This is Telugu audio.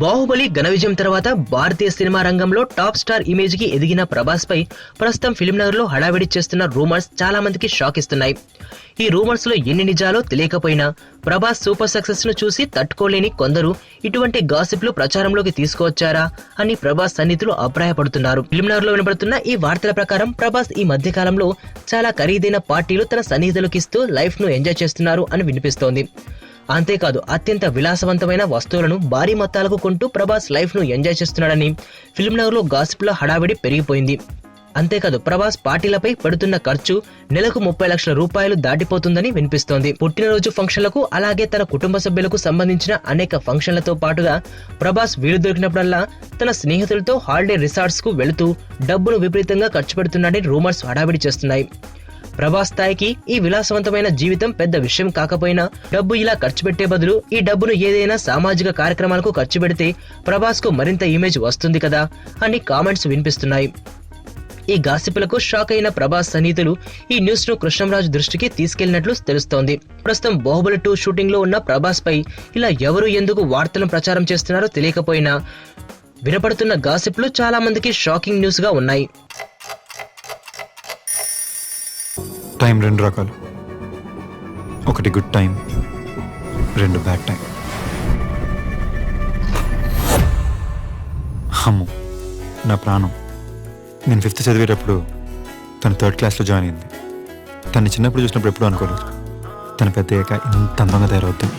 బాహుబలి ఘన విజయం తర్వాత భారతీయ సినిమా రంగంలో టాప్ స్టార్ ఇమేజ్ కి ఎదిగిన ప్రభాస్ పై ప్రస్తుతం ఫిల్మ్ నగర్ లో హడావిడి చేస్తున్న రూమర్స్ చాలా మందికి షాక్ ఇస్తున్నాయి. ఈ రూమర్స్ లో ఎన్ని నిజాలో తెలియకపోయినా ప్రభాస్ సూపర్ సక్సెస్ ను చూసి తట్టుకోలేని కొందరు ఇటువంటి గాసిప్ లు ప్రచారంలోకి తీసుకువచ్చారా అని ప్రభాస్ సన్నిహితులు అభిప్రాయపడుతున్నారు. ఫిల్మ్ నగర్ లో వినబడుతున్న ఈ వార్తల ప్రకారం ప్రభాస్ ఈ మధ్య కాలంలో చాలా ఖరీదైన పార్టీలు తన సన్నిహితులకు ఇస్తూ లైఫ్ ను ఎంజాయ్ చేస్తున్నారు అని వినిపిస్తోంది. అంతేకాదు అత్యంత విలాసవంతమైన వస్తువులను భారీ మొత్తాలకు కొంటూ ప్రభాస్ లైఫ్ ను ఎంజాయ్ చేస్తున్నాడని ఫిల్మ్ నగర్ లో గాసిప్ లో హడావిడి పెరిగిపోయింది. అంతేకాదు ప్రభాస్ పార్టీలపై పడుతున్న ఖర్చు నెలకు 30 లక్షల రూపాయలు దాటిపోతుందని వినిపిస్తోంది. పుట్టినరోజు ఫంక్షన్లకు అలాగే తన కుటుంబ సభ్యులకు సంబంధించిన అనేక ఫంక్షన్లతో పాటుగా ప్రభాస్ వీలు దొరికినప్పుడల్లా తన స్నేహితులతో హాలిడే రిసార్ట్స్ కు వెళుతూ డబ్బును విపరీతంగా ఖర్చు పెడుతున్నాడని రూమర్స్ హడావిడి చేస్తున్నాయి. ప్రభాస్ స్థాయికి ఈ విలాసవంతమైన జీవితం పెద్ద విషయం కాకపోయినా డబ్బు ఇలా ఖర్చు పెట్టే బదులు ఈ డబ్బును ఏదైనా సామాజిక కార్యక్రమాలకు ఖర్చు పెడితే ప్రభాస్ కు మరింత ఇమేజ్ వస్తుంది కదా అని కామెంట్స్ వినిపిస్తున్నాయి. ఈ గాసిపులకు షాక్ అయిన ప్రభాస్ సన్నిహితులు ఈ న్యూస్ ను కృష్ణంరాజు దృష్టికి తీసుకెళ్లినట్లు తెలుస్తోంది. ప్రస్తుతం బాహుబలి 2 షూటింగ్ లో ఉన్న ప్రభాస్ పై ఇలా ఎవరు ఎందుకు వార్తలను ప్రచారం చేస్తున్నారో తెలియకపోయినా వినపడుతున్న గాసిప్లు చాలా మందికి షాకింగ్ న్యూస్ గా ఉన్నాయి. టైం రెండు రకాలు, ఒకటి గుడ్ టైం, రెండు బ్యాడ్ టైం. అమ్ము నా ప్రాణం. నేను 5th చదివేటప్పుడు తను 3rd క్లాస్లో జాయిన్ అయింది. తను చిన్నప్పుడు చూసినప్పుడు ఎప్పుడూ అనుకోలేదు తను పెద్ద ఇంత అందంగా తయారవుతుంది.